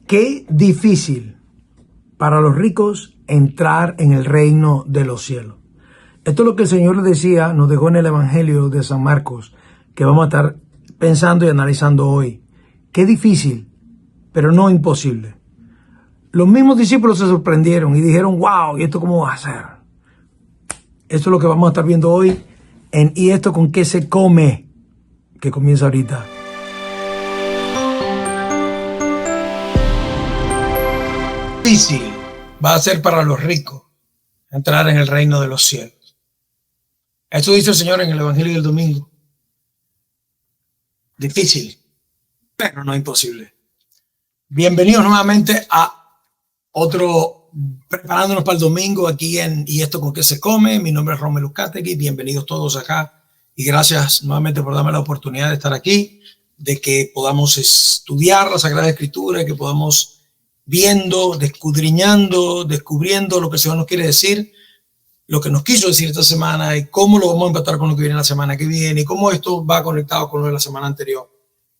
Qué difícil para los ricos entrar en el reino de los cielos. Esto es lo que el Señor decía, nos dejó en el Evangelio de San Marcos, que vamos a estar pensando y analizando hoy. Qué difícil, pero no imposible. Los mismos discípulos se sorprendieron y dijeron, wow, ¿y esto cómo va a ser? Esto es lo que vamos a estar viendo hoy en ¿Y esto con qué se come?, que comienza ahorita. Difícil va a ser para los ricos entrar en el reino de los cielos. Esto dice el Señor en el Evangelio del domingo. Difícil, pero no imposible. Bienvenidos nuevamente a otro Preparándonos para el Domingo aquí en ¿Y esto con qué se come? Mi nombre es Romelu Cátegui. Bienvenidos todos acá y gracias nuevamente por darme la oportunidad de estar aquí, de que podamos estudiar la Sagrada Escritura, que podamos viendo, descubriendo lo que el Señor nos quiere decir, lo que nos quiso decir esta semana y cómo lo vamos a empatar con lo que viene la semana que viene y cómo esto va conectado con lo de la semana anterior,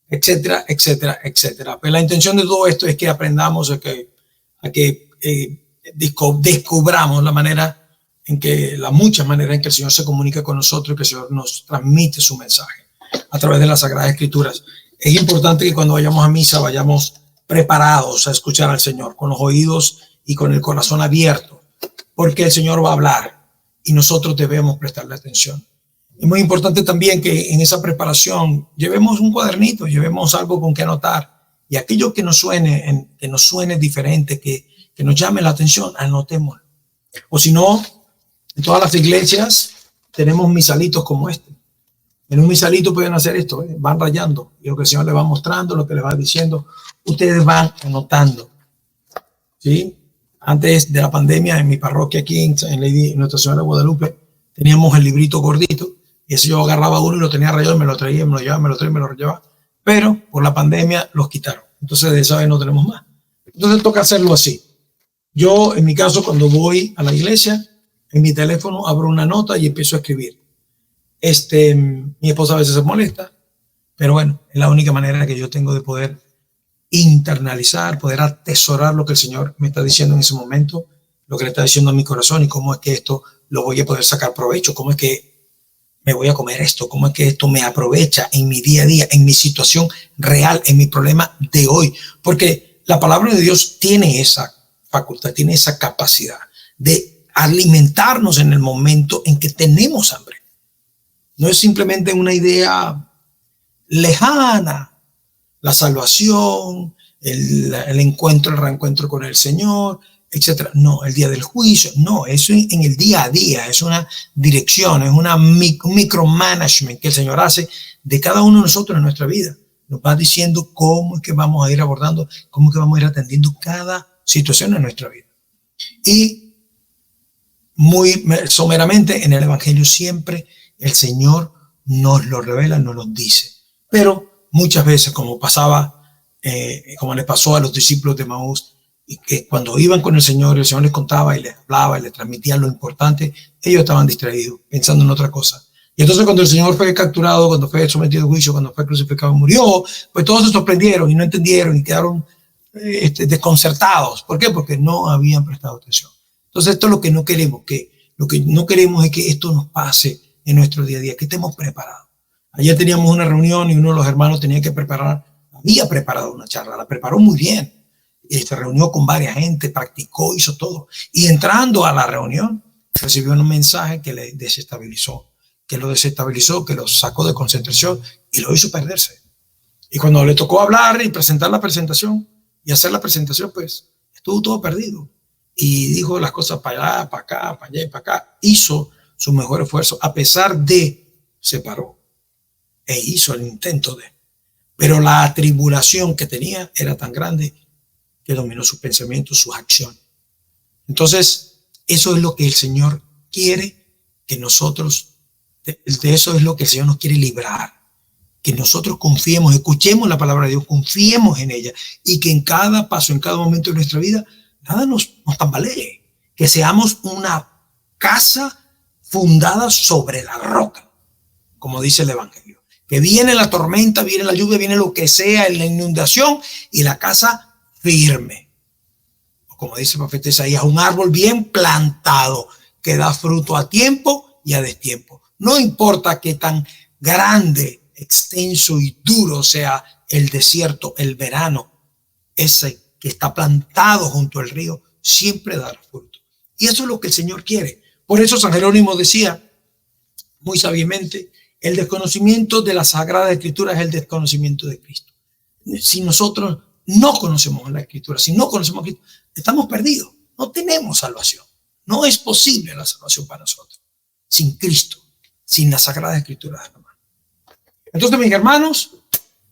etcétera, etcétera, etcétera. Pues la intención de todo esto es que aprendamos a que descubramos las muchas maneras en que el Señor se comunica con nosotros y que el Señor nos transmite su mensaje a través de las Sagradas Escrituras. Es importante que cuando vayamos a misa vayamos preparados a escuchar al Señor, con los oídos y con el corazón abierto, porque el Señor va a hablar y nosotros debemos prestarle atención. Es muy importante también que en esa preparación llevemos un cuadernito, llevemos algo con que anotar, y aquello que nos suene diferente, que nos llame la atención, anotémoslo. O si no, en todas las iglesias tenemos misalitos como este. En un misalito pueden hacer esto, van rayando, y lo que el Señor les va mostrando, lo que les va diciendo, ustedes van anotando. ¿Sí? Antes de la pandemia, en mi parroquia aquí en Nuestra Señora de Guadalupe, teníamos el librito gordito, y ese yo agarraba uno y lo tenía rayado, y me lo traía, me lo llevaba, me lo traía, me lo llevaba. Pero por la pandemia los quitaron. Entonces de esa vez no tenemos más. Entonces toca hacerlo así. Yo, en mi caso, cuando voy a la iglesia, en mi teléfono abro una nota y empiezo a escribir. Mi esposa a veces se molesta, pero bueno, es la única manera que yo tengo de poder internalizar, poder atesorar lo que el Señor me está diciendo en ese momento, lo que le está diciendo a mi corazón y cómo es que esto lo voy a poder sacar provecho, cómo es que me voy a comer esto, cómo es que esto me aprovecha en mi día a día, en mi situación real, en mi problema de hoy, porque la palabra de Dios tiene esa facultad, tiene esa capacidad de alimentarnos en el momento en que tenemos hambre. No es simplemente una idea lejana, la salvación, el encuentro, el reencuentro con el Señor, etcétera. No, el día del juicio, no, eso en el día a día, es una dirección, es un micromanagement que el Señor hace de cada uno de nosotros en nuestra vida. Nos va diciendo cómo es que vamos a ir abordando, cómo es que vamos a ir atendiendo cada situación en nuestra vida. Y muy someramente en el Evangelio siempre el Señor nos lo revela, nos lo dice. Pero muchas veces, como le pasó a los discípulos de Maús, y que cuando iban con el Señor les contaba y les hablaba y les transmitía lo importante, ellos estaban distraídos, pensando en otra cosa. Y entonces cuando el Señor fue capturado, cuando fue sometido a juicio, cuando fue crucificado y murió, pues todos se sorprendieron y no entendieron y quedaron desconcertados. ¿Por qué? Porque no habían prestado atención. Entonces esto es lo que no queremos, lo que no queremos es que esto nos pase en nuestro día a día, que estemos preparados. Ayer teníamos una reunión y uno de los hermanos había preparado una charla, la preparó muy bien. Y se reunió con varias gente, practicó, hizo todo. Y entrando a la reunión, recibió un mensaje que le desestabilizó, que lo sacó de concentración y lo hizo perderse. Y cuando le tocó hablar y presentar la presentación y hacer la presentación, pues estuvo todo perdido. Y dijo las cosas para allá, para acá, para allá y para acá. Hizo su mejor esfuerzo, a pesar de, se paró e hizo el intento de. Pero la atribulación que tenía era tan grande que dominó sus pensamientos, sus acciones. Entonces, eso es lo que el Señor quiere que nosotros, de eso es lo que el Señor nos quiere librar. Que nosotros confiemos, escuchemos la palabra de Dios, confiemos en ella y que en cada paso, en cada momento de nuestra vida, nada nos tambalee. Que seamos una casa fundada sobre la roca, como dice el Evangelio. Que viene la tormenta, viene la lluvia, viene lo que sea, en la inundación y la casa firme. O como dice el profeta Isaías, un árbol bien plantado que da fruto a tiempo y a destiempo. No importa qué tan grande, extenso y duro sea el desierto, el verano, ese que está plantado junto al río siempre dará fruto. Y eso es lo que el Señor quiere. Por eso San Jerónimo decía muy sabiamente, el desconocimiento de la Sagrada Escritura es el desconocimiento de Cristo. Si nosotros no conocemos la Escritura, si no conocemos a Cristo, estamos perdidos. No tenemos salvación. No es posible la salvación para nosotros sin Cristo, sin la Sagrada Escritura de la mano. Entonces, mis hermanos,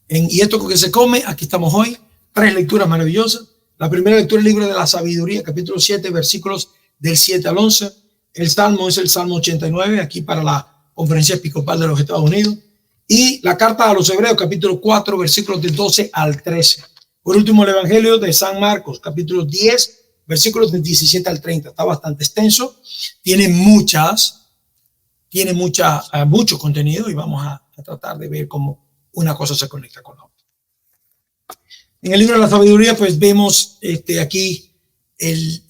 y esto que se come, aquí estamos hoy, 3 lecturas maravillosas. La primera lectura es el libro de la sabiduría, capítulo 7, versículos del 7 al 11. El salmo es el Salmo 89, aquí para la Conferencia Episcopal de los Estados Unidos. Y la carta a los Hebreos, capítulo 4, versículos del 12 al 13. Por último, el Evangelio de San Marcos, capítulo 10, versículos del 17 al 30. Está bastante extenso, tiene mucho contenido y vamos a tratar de ver cómo una cosa se conecta con la otra. En el libro de la sabiduría, pues vemos aquí el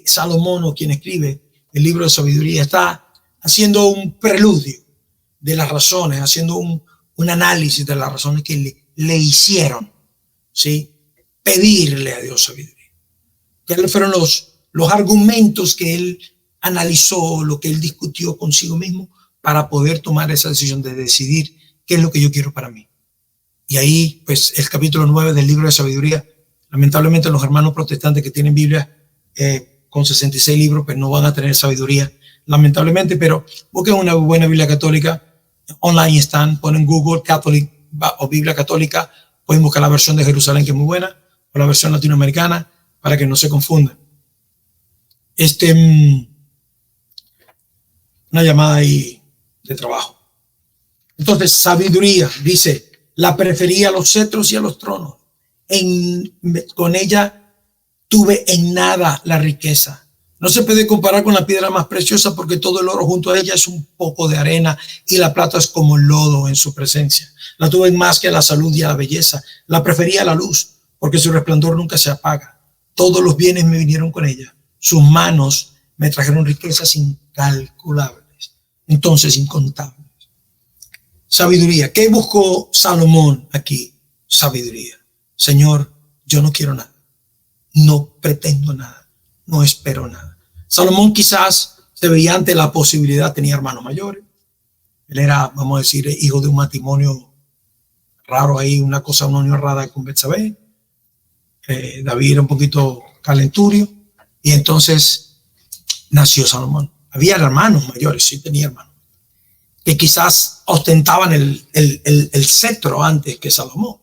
Salomón, o quien escribe el libro de sabiduría, está haciendo un preludio de las razones, haciendo un análisis de las razones que le hicieron, ¿sí?, pedirle a Dios sabiduría. ¿Cuáles fueron los argumentos que él analizó, lo que él discutió consigo mismo para poder tomar esa decisión de decidir qué es lo que yo quiero para mí? Y ahí, pues, el capítulo 9 del libro de sabiduría, lamentablemente los hermanos protestantes que tienen Biblia con 66 libros, pues no van a tener sabiduría, lamentablemente, pero busquen una buena Biblia católica, online están, ponen Google Catholic o Biblia católica, pueden buscar la versión de Jerusalén, que es muy buena, o la versión latinoamericana, para que no se confundan. Una llamada ahí de trabajo. Entonces, sabiduría, dice, la prefería a los cetros y a los tronos. Con ella tuve en nada la riqueza. No se puede comparar con la piedra más preciosa, porque todo el oro junto a ella es un poco de arena y la plata es como lodo en su presencia. La tuve en más que a la salud y a la belleza. La prefería a la luz, porque su resplandor nunca se apaga. Todos los bienes me vinieron con ella. Sus manos me trajeron riquezas incalculables, entonces incontables. Sabiduría. ¿Qué buscó Salomón aquí? Sabiduría. Señor, yo no quiero nada. No pretendo nada. No espero nada. Salomón quizás se veía ante la posibilidad, tenía hermanos mayores. Él era, vamos a decir, hijo de un matrimonio raro ahí, una unión rara con Betsabé. David era un poquito calenturio y entonces nació Salomón. Había hermanos mayores, sí tenía hermanos, que quizás ostentaban el cetro antes que Salomón.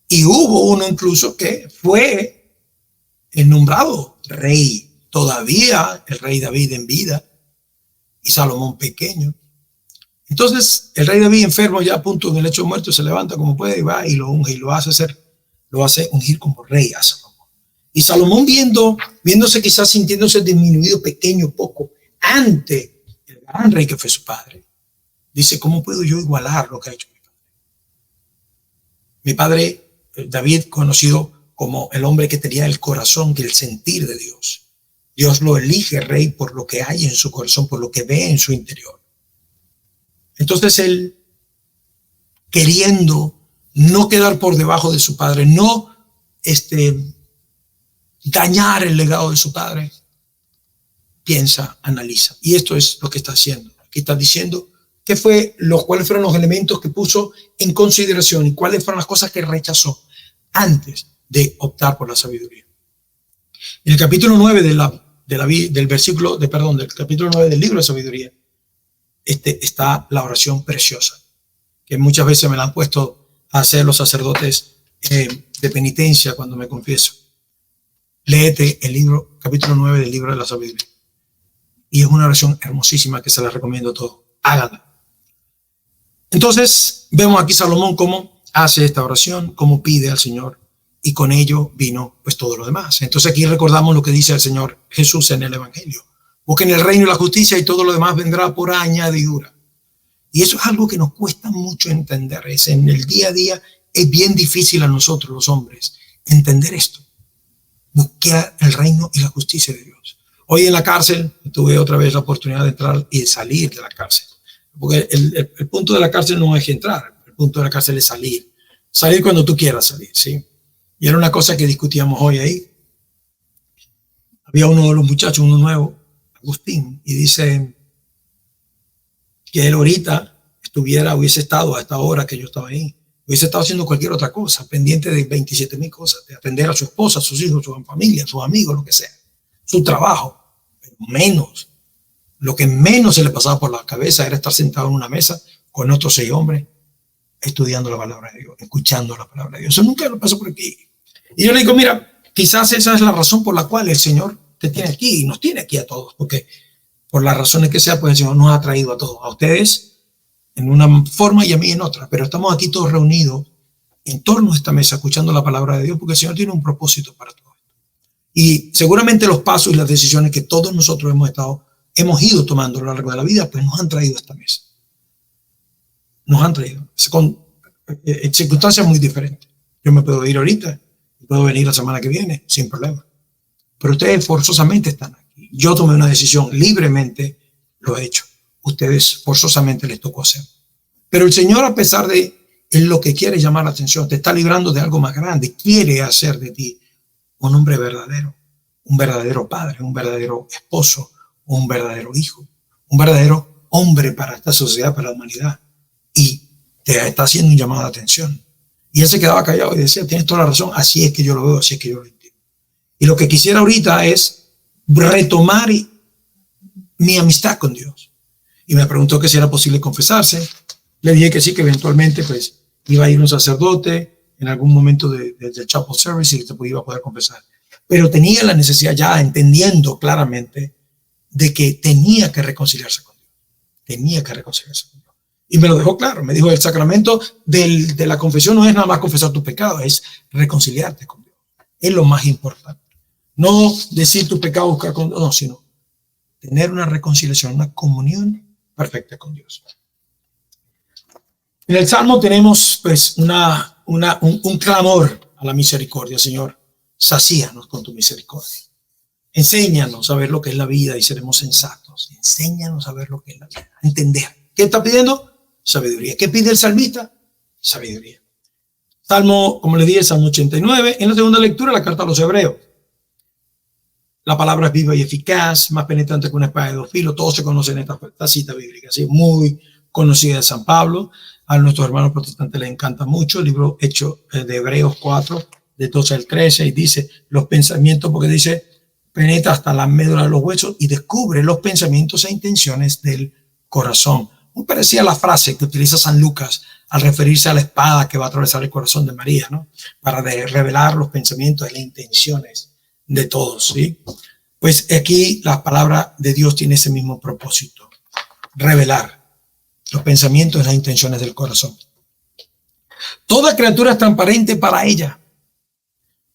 Y hubo uno incluso que fue nombrado rey, todavía el rey David en vida y Salomón pequeño. Entonces el rey David, enfermo ya a punto en el lecho de muerto, se levanta como puede y va y lo unge y lo hace ungir como rey a Salomón. Y Salomón viéndose quizás sintiéndose disminuido, pequeño, poco, ante el gran rey que fue su padre, dice, ¿cómo puedo yo igualar lo que ha hecho mi padre? Mi padre, David, conocido como el hombre que tenía el corazón y el sentir de Dios. Dios lo elige rey por lo que hay en su corazón, por lo que ve en su interior. Entonces él, queriendo no quedar por debajo de su padre, no dañar el legado de su padre, piensa, analiza. Y esto es lo que está haciendo. Aquí está diciendo cuáles fueron los elementos que puso en consideración y cuáles fueron las cosas que rechazó antes de optar por la sabiduría. En el capítulo 9 del capítulo 9 del libro de sabiduría, está la oración preciosa, que muchas veces me la han puesto a hacer los sacerdotes de penitencia cuando me confieso. Léete el libro, capítulo 9 del libro de la sabiduría. Y es una oración hermosísima que se la recomiendo a todos. Háganla. Entonces, vemos aquí Salomón cómo hace esta oración, cómo pide al Señor, y con ello vino pues todo lo demás. Entonces aquí recordamos lo que dice el Señor Jesús en el Evangelio. Busquen el reino y la justicia y todo lo demás vendrá por añadidura. Y eso es algo que nos cuesta mucho entender. En el día a día es bien difícil a nosotros los hombres entender esto. Buscar el reino y la justicia de Dios. Hoy en la cárcel tuve otra vez la oportunidad de entrar y salir de la cárcel. Porque el punto de la cárcel no es entrar, el punto de la cárcel es salir. Salir cuando tú quieras salir, ¿sí? Y era una cosa que discutíamos hoy ahí. Había uno de los muchachos, uno nuevo, Agustín, y dice que él ahorita hubiese estado a esta hora que yo estaba ahí, hubiese estado haciendo cualquier otra cosa, pendiente de 27,000 cosas, de atender a su esposa, a sus hijos, a su familia, a sus amigos, lo que sea, su trabajo, pero menos. Lo que menos se le pasaba por la cabeza era estar sentado en una mesa con otros 6 hombres, estudiando la palabra de Dios, escuchando la palabra de Dios. Eso nunca lo pasó por aquí. Y yo le digo, mira, quizás esa es la razón por la cual el Señor te tiene aquí y nos tiene aquí a todos, porque por las razones que sea, pues el Señor nos ha traído a todos, a ustedes en una forma y a mí en otra, pero estamos aquí todos reunidos en torno a esta mesa, escuchando la palabra de Dios, porque el Señor tiene un propósito para todo esto. Y seguramente los pasos y las decisiones que todos nosotros hemos ido tomando a lo largo de la vida, pues nos han traído a esta mesa. Nos han traído con circunstancias muy diferentes. Yo me puedo ir ahorita, puedo venir la semana que viene, sin problema. Pero ustedes forzosamente están aquí. Yo tomé una decisión, libremente lo he hecho. Ustedes forzosamente les tocó hacer. Pero el Señor, a pesar de lo que quiere llamar la atención, te está librando de algo más grande. Quiere hacer de ti un hombre verdadero, un verdadero padre, un verdadero esposo, un verdadero hijo, un verdadero hombre para esta sociedad, para la humanidad. Y te está haciendo un llamado de atención. Y él se quedaba callado y decía, tienes toda la razón, así es que yo lo veo, así es que yo lo entiendo. Y lo que quisiera ahorita es retomar mi amistad con Dios. Y me preguntó que si era posible confesarse. Le dije que sí, que eventualmente pues iba a ir un sacerdote en algún momento de chapel service y se iba a poder confesar. Pero tenía la necesidad, ya entendiendo claramente, de que tenía que reconciliarse con Dios. Tenía que reconciliarse con Dios. Y me lo dejó claro. Me dijo, el sacramento de la confesión no es nada más confesar tu pecado, es reconciliarte con Dios. Es lo más importante. No decir tu pecado, buscar con Dios, no, sino tener una reconciliación, una comunión perfecta con Dios. En el Salmo tenemos pues un clamor a la misericordia. Señor, sacíanos con tu misericordia. Enséñanos a ver lo que es la vida y seremos sensatos. Enséñanos a ver lo que es la vida, a entender. ¿Qué está pidiendo? Sabiduría. ¿Qué pide el salmista? Sabiduría. Salmo, como les dije, Salmo 89. En la segunda lectura, la carta a los Hebreos. La palabra es viva y eficaz, más penetrante que una espada de 2 filos. Todos se conocen esta cita bíblica, así, muy conocida de San Pablo. A nuestros hermanos protestantes les encanta mucho. El libro hecho de Hebreos 4, de 12 al 13, y dice los pensamientos, porque dice, penetra hasta la médula de los huesos y descubre los pensamientos e intenciones del corazón. Muy parecida a la frase que utiliza San Lucas al referirse a la espada que va a atravesar el corazón de María, ¿no? Para revelar los pensamientos y las intenciones de todos, ¿sí? Pues aquí la palabra de Dios tiene ese mismo propósito, revelar los pensamientos y las intenciones del corazón. Toda criatura es transparente para ella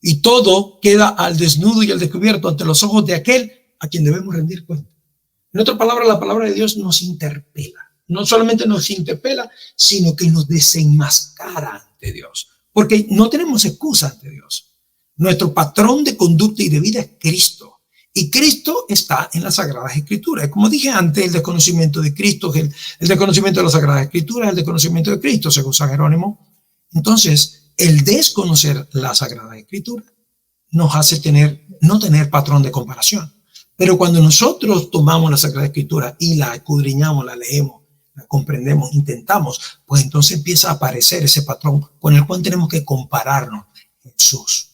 y todo queda al desnudo y al descubierto ante los ojos de aquel a quien debemos rendir cuenta. En otras palabras, la palabra de Dios nos interpela. No solamente nos interpela, sino que nos desenmascara ante Dios, porque no tenemos excusa ante Dios. Nuestro patrón de conducta y de vida es Cristo. Y Cristo está en las Sagradas Escrituras. Como dije antes, el desconocimiento de Cristo, el desconocimiento de las Sagradas Escrituras, el desconocimiento de Cristo, según San Jerónimo. Entonces, el desconocer la Sagrada Escritura nos hace no tener patrón de comparación. Pero cuando nosotros tomamos la Sagrada Escritura y la escudriñamos, la leemos, la comprendemos, intentamos, pues entonces empieza a aparecer ese patrón con el cual tenemos que compararnos. Jesús.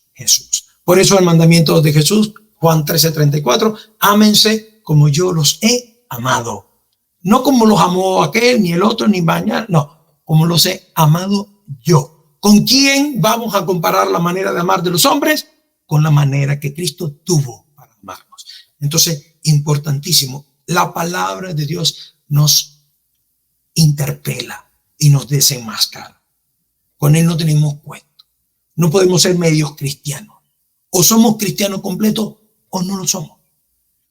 Por eso el mandamiento de Jesús, Juan 13:34, ámense como yo los he amado. No como los amó aquel, ni el otro, ni mañana, no, como los he amado yo. ¿Con quién vamos a comparar la manera de amar de los hombres? Con la manera que Cristo tuvo para amarnos. Entonces, importantísimo, la palabra de Dios nos interpela y nos desenmascara. Con él no tenemos cuento. No podemos ser medios cristianos. O somos cristianos completos o no lo somos.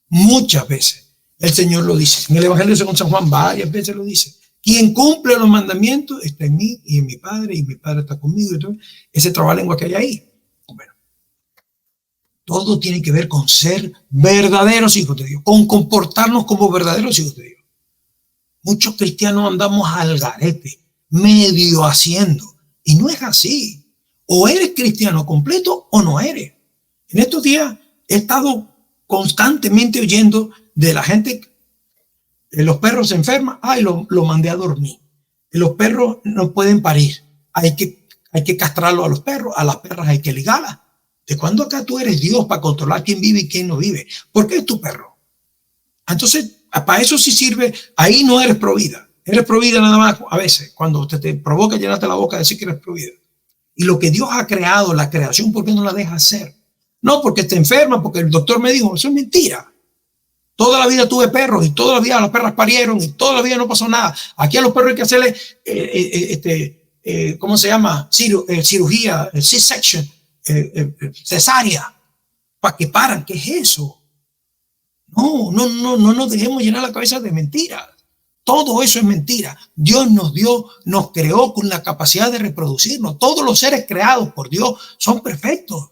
Muchas veces el Señor lo dice. En el Evangelio según San Juan varias veces lo dice. Quien cumple los mandamientos está en mí y en mi Padre está conmigo. Y todo ese trabalengua que hay ahí. Bueno, Todo tiene que ver con ser verdaderos hijos de Dios, con comportarnos como verdaderos hijos de Dios. Muchos cristianos andamos al garete, medio haciendo, y no es así. O eres cristiano completo o no eres. En estos días he estado constantemente oyendo de la gente, los perros se enferman, lo mandé a dormir. Los perros no pueden parir, hay que castrarlo a los perros, a las perras hay que ligarlas. ¿De cuándo acá tú eres Dios para controlar quién vive y quién no vive? ¿Por qué es tu perro? Entonces, para eso sí sirve, ahí no eres provida. Eres provida nada más a veces, cuando te provoca llenarte la boca de decir que eres provida. Y lo que Dios ha creado, la creación, ¿por qué no la deja hacer? No, porque te enferma, porque el doctor me dijo, eso es mentira. Toda la vida tuve perros y toda la vida las perras parieron y toda la vida no pasó nada. Aquí a los perros hay que hacerle, ¿cómo se llama? Cirugía, C-section, cesárea, para que paran. ¿Qué es eso? No nos dejemos llenar la cabeza de mentiras. Todo eso es mentira. Dios nos creó con la capacidad de reproducirnos. Todos los seres creados por Dios son perfectos.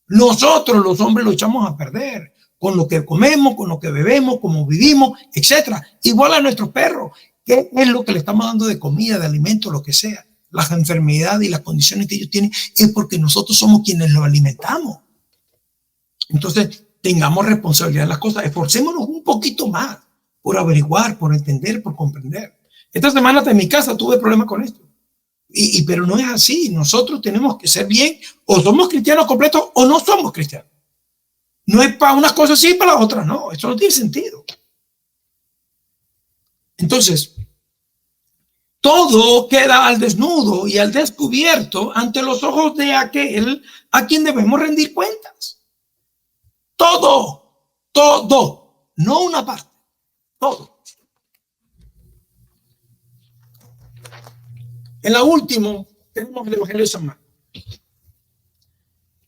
Nosotros los hombres lo echamos a perder con lo que comemos, con lo que bebemos, cómo vivimos, etcétera. Igual a nuestros perros. ¿Qué es lo que le estamos dando de comida, de alimento, lo que sea? Las enfermedades y las condiciones que ellos tienen es porque nosotros somos quienes los alimentamos. Entonces, tengamos responsabilidad en las cosas. Esforcémonos un poquito más por averiguar, por entender, por comprender. Esta semana en mi casa tuve problemas con esto. Pero no es así. Nosotros tenemos que ser bien, o somos cristianos completos o no somos cristianos. No es para unas cosas sí y para las otras no. Eso no tiene sentido. Entonces, todo queda al desnudo y al descubierto ante los ojos de aquel a quien debemos rendir cuentas. Todo, no una parte, todo. En la última tenemos el Evangelio de San Marcos.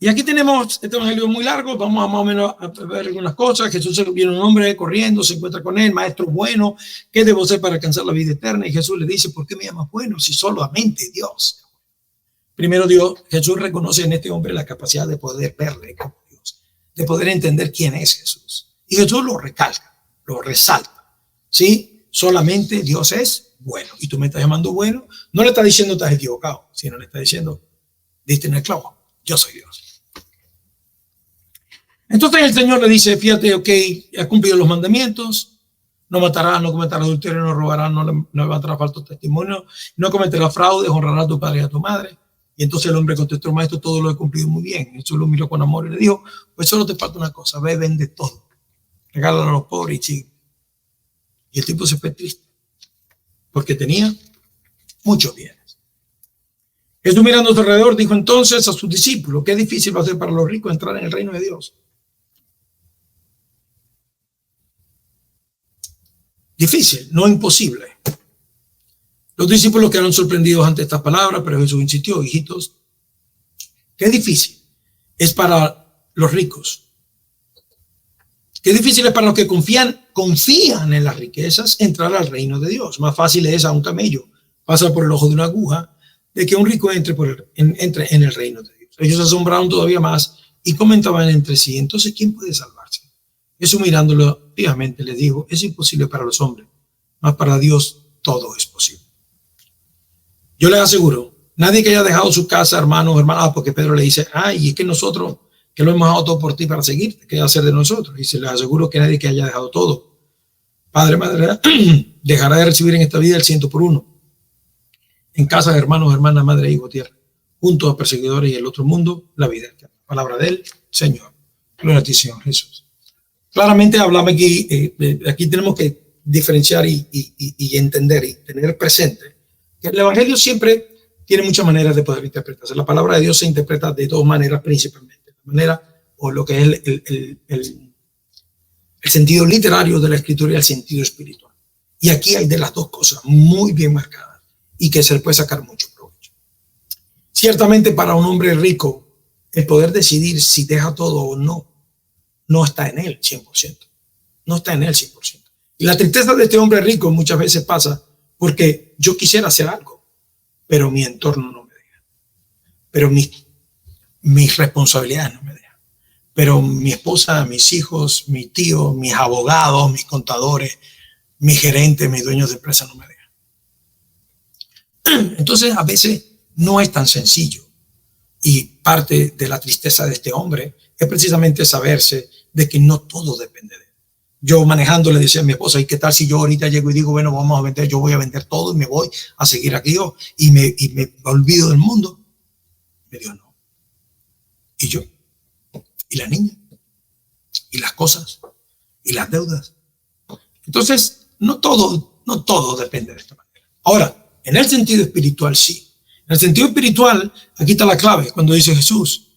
Y aquí tenemos este evangelio muy largo, vamos a más o menos a ver algunas cosas. Jesús viene un hombre corriendo, se encuentra con él, maestro bueno, ¿qué debo hacer para alcanzar la vida eterna? Y Jesús le dice, ¿por qué me llamas bueno si solamente Dios? Primero Jesús reconoce en este hombre la capacidad de poder verle como Dios, de poder entender quién es Jesús. Y Jesús lo recalca, lo resalta, ¿sí? Solamente Dios es bueno. Y tú me estás llamando bueno, no le está diciendo estás equivocado, sino le está diciendo, diste en el clavo, yo soy Dios. Entonces el Señor le dice, fíjate, ok, has cumplido los mandamientos, no matarás, no cometerás adulterio, no robarás, no levantarás falso testimonio, no cometerás fraude, honrarás a tu padre y a tu madre. Y entonces el hombre contestó, maestro, todo lo he cumplido muy bien. Jesús lo miró con amor y le dijo, pues solo te falta una cosa, ve, vende todo, regálalo a los pobres y sigue. Y el tipo se fue triste, porque tenía muchos bienes. Jesús mirando a su alrededor dijo entonces a sus discípulos, qué difícil va a ser para los ricos entrar en el reino de Dios. Difícil, no imposible. Los discípulos quedaron sorprendidos ante estas palabras, pero Jesús insistió, hijitos, qué difícil es para los ricos. Qué difícil es para los que confían en las riquezas entrar al reino de Dios. Más fácil es a un camello pasar por el ojo de una aguja de que un rico entre en el reino de Dios. Ellos se asombraron todavía más y comentaban entre sí, entonces, ¿quién puede salvarse? Jesús mirándolo fijamente les dijo, es imposible para los hombres, mas para Dios todo es posible. Yo les aseguro, nadie que haya dejado su casa, hermanos, hermanas, porque Pedro le dice, y es que nosotros, que lo hemos dejado todo por ti para seguirte, ¿qué va a hacer de nosotros? Y se les aseguro que nadie que haya dejado todo, padre, madre, dejará de recibir en esta vida el 100 por 1. En casa de hermanos, hermanas, madre, hijo, tierra, junto a perseguidores y el otro mundo, la vida eterna. Palabra del Señor. Gloria a ti, Señor Jesús. Claramente hablamos aquí tenemos que diferenciar y entender y tener presente que el Evangelio siempre tiene muchas maneras de poder interpretarse. La palabra de Dios se interpreta de dos maneras principalmente. La manera o lo que es el sentido literario de la escritura y el sentido espiritual. Y aquí hay de las dos cosas muy bien marcadas y que se le puede sacar mucho provecho. Ciertamente para un hombre rico el poder decidir si deja todo o no está en él 100%. No está en él 100%. Y la tristeza de este hombre rico muchas veces pasa porque yo quisiera hacer algo, pero mi entorno no me deja. Pero mis responsabilidades no me dejan. pero mi esposa, mis hijos, mi tío, mis abogados, mis contadores, mi gerente, mis dueños de empresa no me dejan. Entonces, a veces no es tan sencillo. Y parte de la tristeza de este hombre es precisamente saberse de que no todo depende de él. Yo manejando le decía a mi esposa, ¿y qué tal si yo ahorita llego y digo, bueno, vamos a vender, yo voy a vender todo y me voy a seguir aquí yo y me olvido del mundo? Me dijo, no. ¿Y yo? ¿Y la niña? ¿Y las cosas? ¿Y las deudas? Entonces, no todo depende de esta manera. Ahora, en el sentido espiritual, sí. En el sentido espiritual, aquí está la clave, cuando dice Jesús,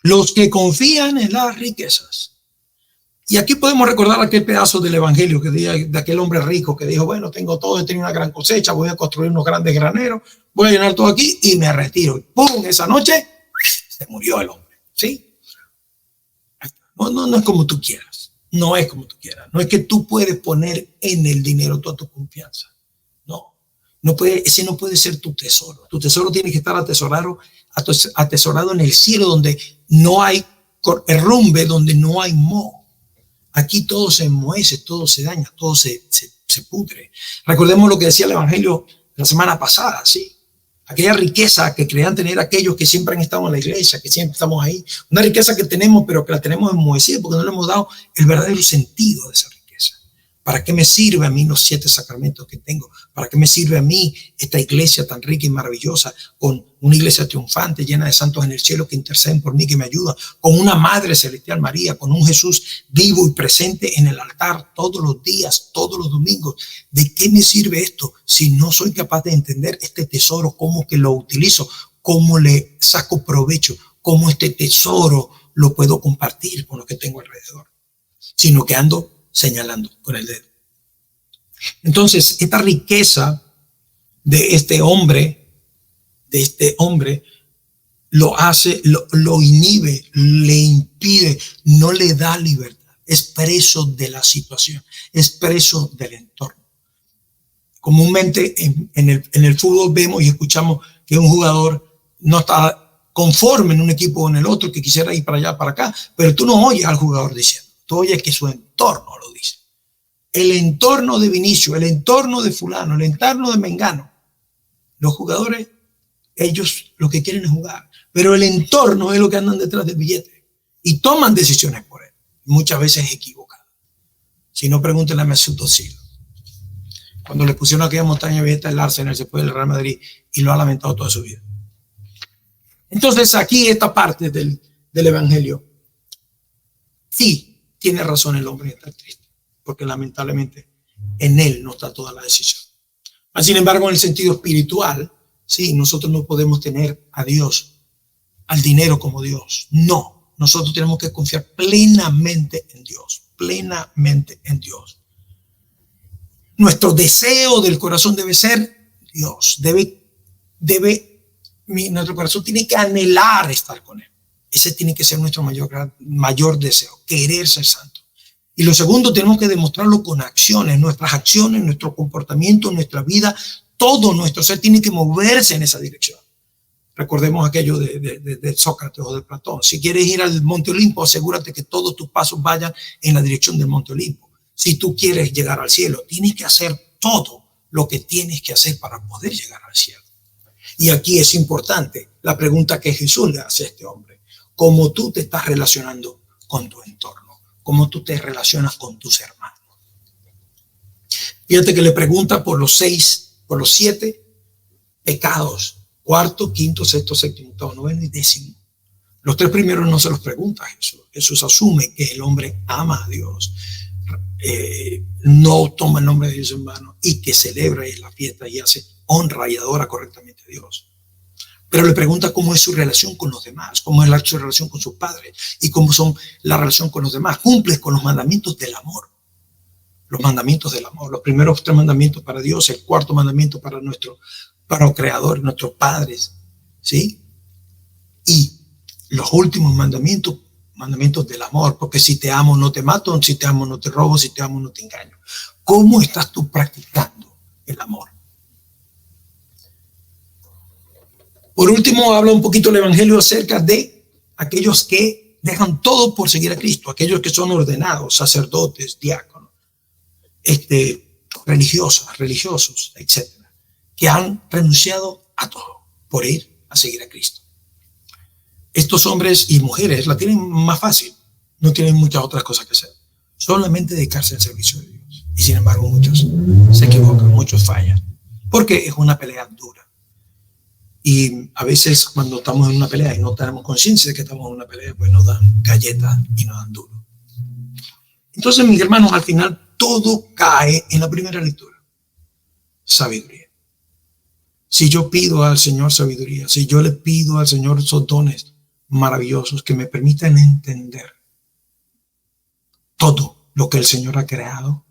los que confían en las riquezas. Y aquí podemos recordar aquel pedazo del evangelio que de aquel hombre rico que dijo, bueno, tengo todo, he tenido una gran cosecha, voy a construir unos grandes graneros, voy a llenar todo aquí y me retiro. Y ¡pum! Esa noche se murió el hombre, ¿sí? No es como tú quieras, no es como tú quieras, no es que tú puedes poner en el dinero toda tu confianza, ese no puede ser tu tesoro tiene que estar atesorado en el cielo donde no hay herrumbe, donde no hay moho. Aquí todo se enmohece, todo se daña, todo se pudre. Recordemos lo que decía el evangelio la semana pasada, ¿sí? Aquella riqueza que creían tener aquellos que siempre han estado en la iglesia, que siempre estamos ahí. Una riqueza que tenemos, pero que la tenemos enmohecida porque no le hemos dado el verdadero sentido de esa riqueza. ¿Para qué me sirve a mí los 7 sacramentos que tengo? ¿Para qué me sirve a mí esta iglesia tan rica y maravillosa, con una iglesia triunfante, llena de santos en el cielo que interceden por mí, que me ayudan, con una Madre Celestial María, con un Jesús vivo y presente en el altar todos los días, todos los domingos? ¿De qué me sirve esto si no soy capaz de entender este tesoro, cómo que lo utilizo, cómo le saco provecho, cómo este tesoro lo puedo compartir con lo que tengo alrededor? Sino que ando señalando con el dedo. Entonces, esta riqueza de este hombre lo inhibe, le impide, no le da libertad. Es preso de la situación, es preso del entorno. Comúnmente en el fútbol vemos y escuchamos que un jugador no está conforme en un equipo o en el otro, que quisiera ir para allá, para acá, pero tú no oyes al jugador diciendo, tú oyes que su entorno lo dice. El entorno de Vinicio, el entorno de fulano, el entorno de Mengano. Los jugadores, ellos lo que quieren es jugar, pero el entorno es lo que andan detrás del billete y toman decisiones por él, muchas veces equivocadas. Si no, pregúntenle a Mesut Özil. Cuando le pusieron aquella montaña abierta, el Arsenal se fue del Real Madrid y lo ha lamentado toda su vida. Entonces, aquí esta parte del evangelio, sí, tiene razón el hombre en estar triste, porque lamentablemente en él no está toda la decisión. Sin embargo, en el sentido espiritual, sí, nosotros no podemos tener a Dios, al dinero como Dios. No, nosotros tenemos que confiar plenamente en Dios, plenamente en Dios. Nuestro deseo del corazón debe ser Dios, nuestro corazón tiene que anhelar estar con Él. Ese tiene que ser nuestro mayor deseo, querer ser santo. Y lo segundo, tenemos que demostrarlo con acciones, nuestras acciones, nuestro comportamiento, nuestra vida, todo nuestro ser tiene que moverse en esa dirección. Recordemos aquello de Sócrates o de Platón. Si quieres ir al Monte Olimpo, asegúrate que todos tus pasos vayan en la dirección del Monte Olimpo. Si tú quieres llegar al cielo, tienes que hacer todo lo que tienes que hacer para poder llegar al cielo. Y aquí es importante la pregunta que Jesús le hace a este hombre. ¿Cómo tú te estás relacionando con tu entorno? ¿Cómo tú te relacionas con tus hermanos? Fíjate que le pregunta por los 7 pecados: cuarto, quinto, sexto, séptimo, octavo, noveno y décimo. Los 3 primeros no se los pregunta a Jesús. Jesús asume que el hombre ama a Dios, no toma el nombre de Dios en vano y que celebra la fiesta y honra y adora correctamente a Dios. Pero le pregunta cómo es su relación con los demás, cómo es su relación con sus padres y cómo son la relación con los demás. Cumples con los mandamientos del amor. Los mandamientos del amor. Los primeros 3 mandamientos para Dios, el 4º mandamiento para el Creador, nuestros padres, ¿sí? Y los últimos mandamientos del amor, porque si te amo no te mato, si te amo no te robo, si te amo no te engaño. ¿Cómo estás tú practicando el amor? Por último, habla un poquito el evangelio acerca de aquellos que dejan todo por seguir a Cristo. Aquellos que son ordenados, sacerdotes, diáconos, religiosos, etcétera, que han renunciado a todo por ir a seguir a Cristo. Estos hombres y mujeres la tienen más fácil, no tienen muchas otras cosas que hacer, solamente dedicarse al servicio de Dios. Y sin embargo muchos se equivocan, muchos fallan, porque es una pelea dura. Y a veces cuando estamos en una pelea y no tenemos conciencia de que estamos en una pelea, pues nos dan galletas y nos dan duro. Entonces, mis hermanos, al final todo cae en la primera lectura. Sabiduría. Si yo pido al Señor sabiduría, si yo le pido al Señor esos dones maravillosos que me permitan entender todo lo que el Señor ha creado,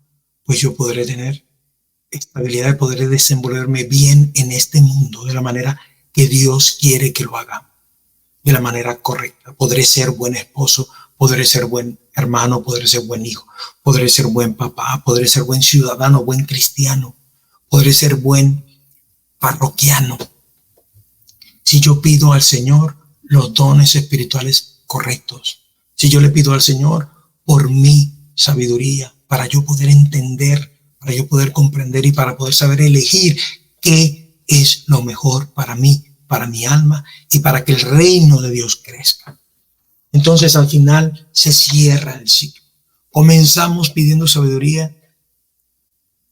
pues yo podré tener estabilidad, podré desenvolverme bien en este mundo de la manera que Dios quiere que lo haga, de la manera correcta. Podré ser buen esposo, podré ser buen hermano, podré ser buen hijo, podré ser buen papá, podré ser buen ciudadano, buen cristiano, podré ser buen parroquiano. Si yo pido al Señor los dones espirituales correctos, si yo le pido al Señor por mi sabiduría, para yo poder entender, para yo poder comprender y para poder saber elegir qué es lo mejor para mí, para mi alma y para que el reino de Dios crezca. Entonces al final se cierra el ciclo. Comenzamos pidiendo sabiduría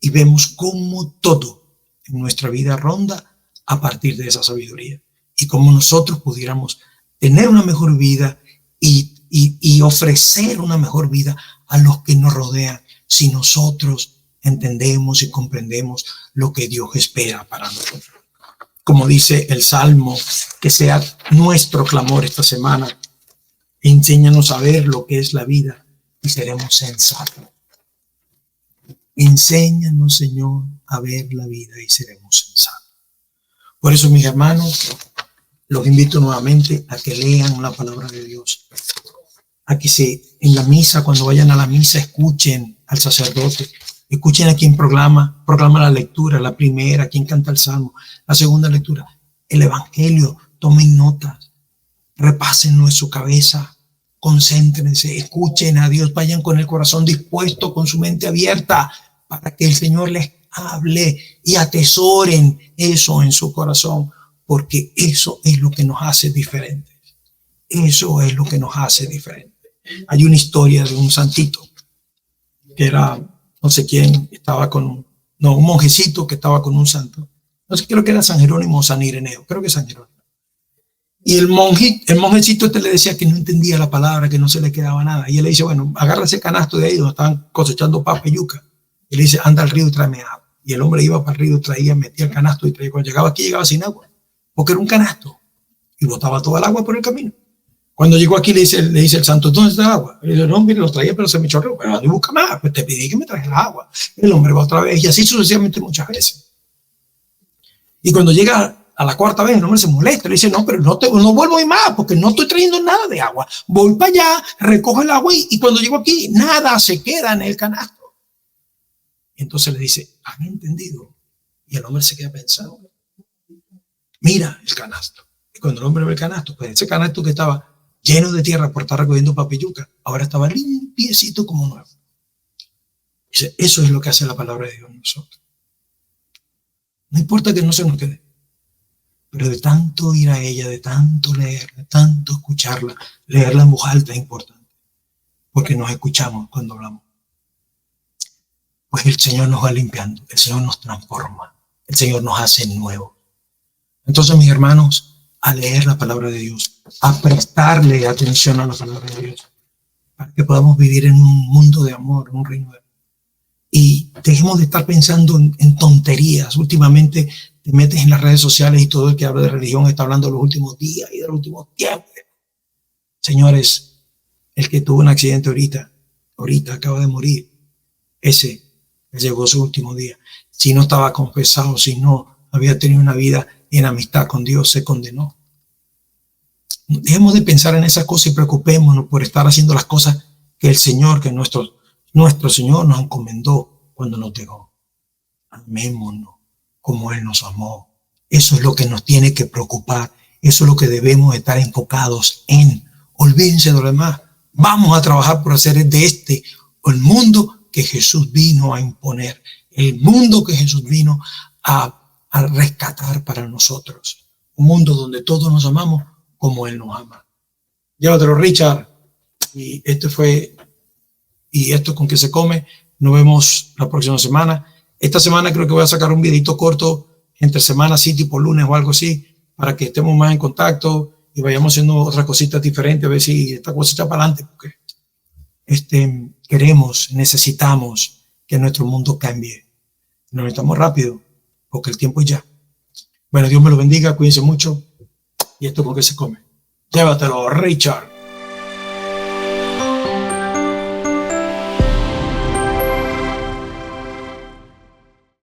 y vemos cómo todo en nuestra vida ronda a partir de esa sabiduría y cómo nosotros pudiéramos tener una mejor vida y ofrecer una mejor vida a los que nos rodean si nosotros entendemos y comprendemos lo que Dios espera para nosotros. Como dice el Salmo, que sea nuestro clamor esta semana. Enséñanos a ver lo que es la vida y seremos sensatos. Enséñanos, Señor, a ver la vida y seremos sensatos. Por eso, mis hermanos, los invito nuevamente a que lean la palabra de Dios. A que en la misa, cuando vayan a la misa, escuchen al sacerdote. Escuchen a quien proclama la lectura, la primera, quien canta el salmo, la segunda lectura, el evangelio. Tomen notas, repásenlo en su cabeza, concéntrense, escuchen a Dios, vayan con el corazón dispuesto, con su mente abierta, para que el Señor les hable y atesoren eso en su corazón, porque eso es lo que nos hace diferentes. Eso es lo que nos hace diferentes. Hay una historia de un santito que era, no sé quién, estaba un monjecito que estaba con un santo. No sé, creo que era San Jerónimo o San Ireneo, creo que San Jerónimo. Y el monjecito le decía que no entendía la palabra, que no se le quedaba nada. Y él le dice, bueno, agarra ese canasto de ahí donde estaban cosechando papa y yuca. Y le dice, anda al río y tráeme agua. Y el hombre iba para el río, metía el canasto y traía. Cuando llegaba aquí, llegaba sin agua, porque era un canasto. Y botaba toda el agua por el camino. Cuando llegó aquí le dice el santo, ¿dónde está el agua? Y le dice, no, mire, lo traía, pero se me chorreó. Pero no busca más, pues te pedí que me trajera agua. El hombre va otra vez, y así sucesivamente muchas veces. Y cuando llega a la cuarta vez, el hombre se molesta, le dice, no, pero no vuelvo a ir más, porque no estoy trayendo nada de agua. Voy para allá, recojo el agua, y cuando llego aquí, nada se queda en el canasto. Y entonces le dice, ¿han entendido? Y el hombre se queda pensando. Mira el canasto. Y cuando el hombre ve el canasto, pues ese canasto que estaba lleno de tierra por estar recogiendo papilluca, ahora estaba limpiecito como nuevo. Dice, eso es lo que hace la palabra de Dios en nosotros. No importa que no se nos quede, pero de tanto ir a ella, de tanto leer, de tanto escucharla, leerla en voz alta es importante, porque nos escuchamos cuando hablamos. Pues el Señor nos va limpiando, el Señor nos transforma, el Señor nos hace nuevo. Entonces, mis hermanos, a leer la palabra de Dios, a prestarle atención a la palabra de Dios, para que podamos vivir en un mundo de amor, en un reino de amor. Y dejemos de estar pensando en tonterías. Últimamente te metes en las redes sociales y todo el que habla de religión está hablando de los últimos días y de los últimos tiempos. Señores, el que tuvo un accidente ahorita acaba de morir. Ese llegó su último día. Si no estaba confesado, si no había tenido una vida en amistad con Dios, se condenó. Dejemos de pensar en esas cosas y preocupémonos por estar haciendo las cosas que el Señor, que nuestro Señor nos encomendó cuando nos dejó. Amémonos como Él nos amó. Eso es lo que nos tiene que preocupar. Eso es lo que debemos estar enfocados en Olvídense de lo demás. Vamos a trabajar por hacer de este el mundo que Jesús vino a imponer, el mundo que Jesús vino a rescatar para nosotros. Un mundo donde todos nos amamos como Él nos ama. Llévatelo, Richard. Y esto con que se come. Nos vemos la próxima semana. Esta semana creo que voy a sacar un videito corto entre semana, sí, tipo lunes o algo así, para que estemos más en contacto y vayamos haciendo otras cositas diferentes, a ver si esta cosa echa para adelante, porque queremos, necesitamos que nuestro mundo cambie. Nos necesitamos rápido, porque el tiempo es ya. Bueno, Dios me lo bendiga, cuídense mucho. Y esto con que se come. Llévatelo, Richard.